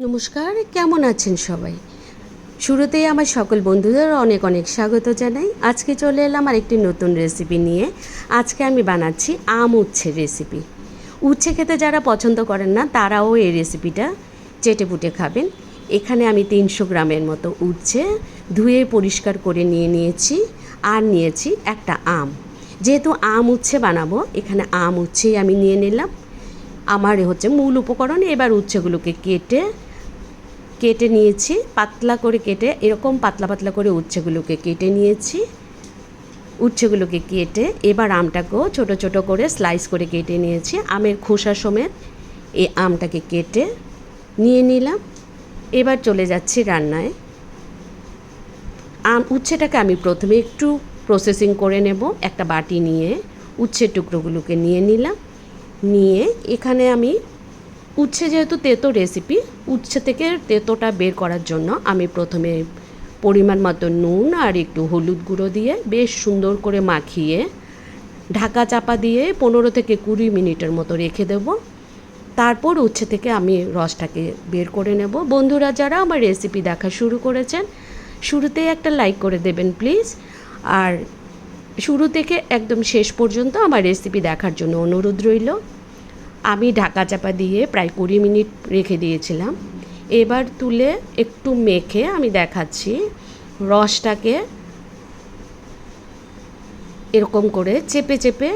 নমস্কার, কেমন আছেন সবাই? শুরুতেই আমার সকল বন্ধুদের অনেক অনেক স্বাগত জানাই। আজকে চলে এলাম আরেকটি নতুন রেসিপি নিয়ে। আজকে আমি বানাচ্ছি আম উচ্ছের রেসিপি। উচ্ছে খেতে যারা পছন্দ করেন না তারাও এই রেসিপিটা চেটেপুটে খাবেন। এখানে আমি 300 গ্রামের মতো উচ্ছে ধুয়ে পরিষ্কার করে নিয়েছি আর নিয়েছি একটা আম। যেহেতু আম উচ্ছে বানাবো, এখানে আম উচ্ছেই আমি নিয়ে নিলাম। আমার হচ্ছে মূল উপকরণ। এবার উচ্ছেগুলোকে কেটে নিয়েছি, পাতলা করে কেটে, এরকম পাতলা পাতলা করে উচ্ছেগুলোকে কেটে নিয়েছি। উচ্ছেগুলোকে কেটে এবার আমটাকেও ছোট ছোট করে স্লাইস করে কেটে নিয়েছি। আমের খোসা সমেত এই আমটাকে কেটে নিয়ে নিলাম। এবার চলে যাচ্ছি রান্নায়। উচ্ছেটাকে আমি প্রথমে একটু প্রসেসিং করে নেব। একটা বাটি নিয়ে উচ্ছের টুকরোগুলোকে নিয়ে নিলাম। নিয়ে এখানে আমি উচ্ছে যেহেতু তেতো রেসিপি, উচ্ছে থেকে তেতোটা বের করার জন্য আমি প্রথমে পরিমাণ মতো নুন আর একটু হলুদ গুঁড়ো দিয়ে বেশ সুন্দর করে মাখিয়ে ঢাকা চাপা দিয়ে 15 থেকে 20 মিনিটের মতো রেখে দেব। তারপর উচ্ছে থেকে আমি রসটাকে বের করে নেব। বন্ধুরা যারা আমার রেসিপি দেখা শুরু করেছেন, শুরুতেই একটা লাইক করে দেবেন প্লিজ। আর শুরু থেকে একদম শেষ পর্যন্ত আমার রেসিপি দেখার জন্য অনুরোধ রইল। আমি ঢাকা চাপা দিয়ে প্রায় 20 মিনিট রেখে দিয়েছিলাম। এবার তুলে একটু মেখে আমি দেখাচ্ছি। রসটাকে এরকম করে চেপে চেপে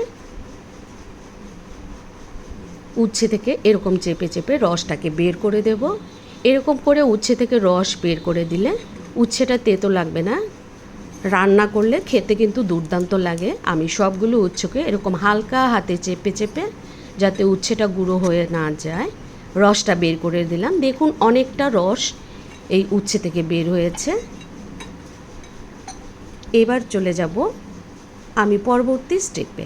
উচ্ছে থেকে এরকম চেপে চেপে রসটাকে বের করে দেব। এরকম করে উচ্ছে থেকে রস বের করে দিলে উচ্ছেটা তেতো লাগবে না। রান্না করলে খেতে কিন্তু দুর্দান্ত লাগে। আমি সবগুলো উচ্ছেকে এরকম হালকা হাতে চেপে চেপে, যাতে উচ্ছেটা গুঁড়ো হয়ে না যায়, রসটা বের করে দিলাম। দেখুন অনেকটা রস এই উচ্ছে থেকে বের হয়েছে। এবার চলে যাব আমি পরবর্তী স্টেপে।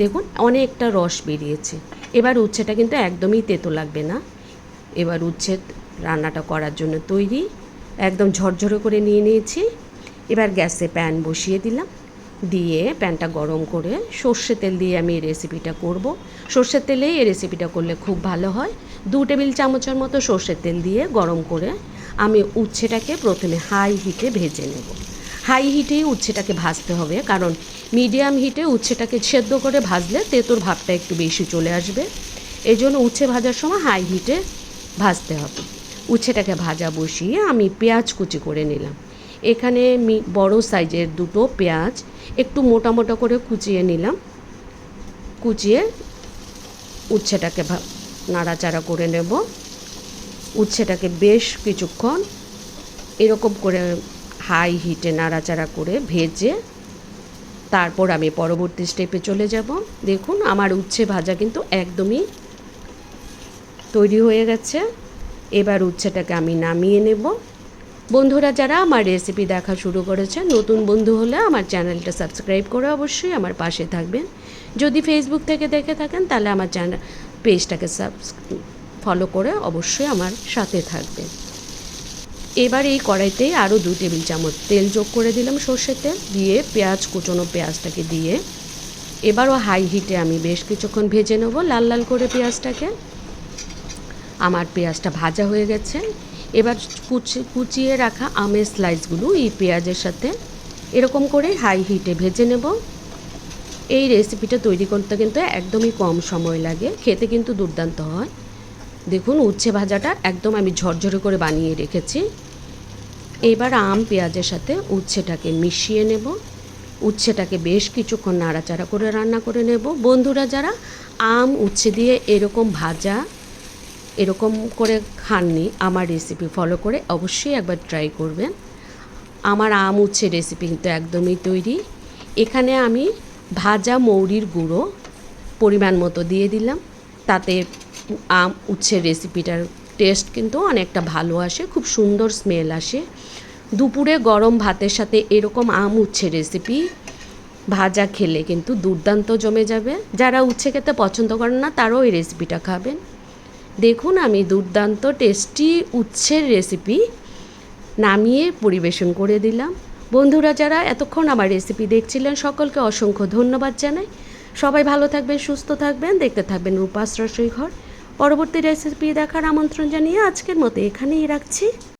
দেখুন অনেকটা রস বেরিয়েছে। এবার উচ্ছেটা কিন্তু একদমই তেতো লাগবে না। এবার উচ্ছে রান্নাটা করার জন্য তৈরি। একদম ঝরঝরে করে নিয়ে নিয়েছি। এবার গ্যাসে প্যান বসিয়ে দিলাম। দিয়ে প্যানটা গরম করে সর্ষে তেল দিয়ে আমি এই রেসিপিটা করব। সর্ষের তেলেই এই রেসিপিটা করলে খুব ভালো হয়। 2 টেবিল চামচের মতো সর্ষের তেল দিয়ে গরম করে আমি উচ্ছেটাকে প্রথমে হাই হিটে ভেজে নেব। হাই হিটেই উচ্ছেটাকে ভাজতে হবে, কারণ মিডিয়াম হিটে উচ্ছেটাকে সেদ্ধ করে ভাজলে তেঁতোর ভাবটা একটু বেশি চলে আসবে। এই জন্য উচ্ছে ভাজার সময় হাই হিটে ভাজতে হবে। উচ্ছেটাকে ভাজা বসিয়ে আমি পেঁয়াজ কুচি করে নিলাম। এখানে বড় সাইজের 2টো পেঁয়াজ একটু মোটা মোটা করে কুচিয়ে নিলাম। কুচিয়ে উচ্ছেটাকে নাড়াচাড়া করে নেব। উচ্ছেটাকে বেশ কিছুক্ষণ এরকম করে হাই হিটে নাড়াচাড়া করে ভেজে তারপর আমি পরবর্তী স্টেপে চলে যাব। দেখুন আমার উচ্ছে ভাজা কিন্তু একদমই তৈরি হয়ে গেছে। এবার উচ্ছেটাকে আমি নামিয়ে নেব। বন্ধুরা যারা আমার রেসিপি দেখা শুরু করেছেন, নতুন বন্ধু হলে আমার চ্যানেলটা সাবস্ক্রাইব করে অবশ্যই আমার পাশে থাকবেন। যদি ফেসবুক থেকে দেখে থাকেন তাহলে আমার পেজটাকে ফলো করে অবশ্যই আমার সাথে থাকবেন। এবার এই কড়াইতেই আরও 2 টেবিল চামচ তেল যোগ করে দিলাম, সর্ষের তেল দিয়ে পেঁয়াজ কুচনো পেঁয়াজটাকে দিয়ে এবারও হাই হিটে আমি বেশ কিছুক্ষণ ভেজে নেব লাল লাল করে পেঁয়াজটাকে। আমার পেঁয়াজটা ভাজা হয়ে গেছে। এবার কুচিয়ে রাখা আমের স্লাইসগুলো এই পেঁয়াজের সাথে এরকম করে হাই হিটে ভেজে নেব। এই রেসিপিটা তৈরি করতে কিন্তু একদমই কম সময় লাগে, খেতে কিন্তু দুর্দান্ত হয়। দেখুন উচ্ছে ভাজাটা একদম আমি ঝরঝরে করে বানিয়ে রেখেছি। এবার আম পেঁয়াজের সাথে উচ্ছেটাকে মিশিয়ে নেব। উচ্ছেটাকে বেশ কিছুক্ষণ নাড়াচাড়া করে রান্না করে নেব। বন্ধুরা যারা আম উচ্ছে দিয়ে এরকম ভাজা এরকম করে খাননি, আমার রেসিপি ফলো করে অবশ্যই একবার ট্রাই করবেন। আমার আম উচ্ছে রেসিপি কিন্তু একদমই তৈরি। এখানে আমি ভাজা মৌরির গুঁড়ো পরিমাণ মতো দিয়ে দিলাম। তাতে আম উচ্ছের রেসিপিটার টেস্ট কিন্তু অনেকটা ভালো আসে, খুব সুন্দর স্মেল আসে। দুপুরে গরম ভাতের সাথে এরকম আম উচ্ছে রেসিপি ভাজা খেলে কিন্তু দুর্দান্ত জমে যাবে। যারা উচ্ছে খেতে পছন্দ করেন না তারাও এই রেসিপিটা খাবেন। দেখুন আমি দুর্দান্ত টেস্টি উচ্ছের রেসিপি নামিয়ে পরিবেশন করে দিলাম। বন্ধুরা যারা এতক্ষণ আমার রেসিপি দেখছিলেন সকলকে অসংখ্য ধন্যবাদ জানাই। সবাই ভালো থাকবেন, সুস্থ থাকবেন, দেখতে থাকবেন রূপাস রসোই ঘর। পরবর্তী রেসিপি দেখার আমন্ত্রণ জানিয়ে আজকের মতো এখানেই রাখছি।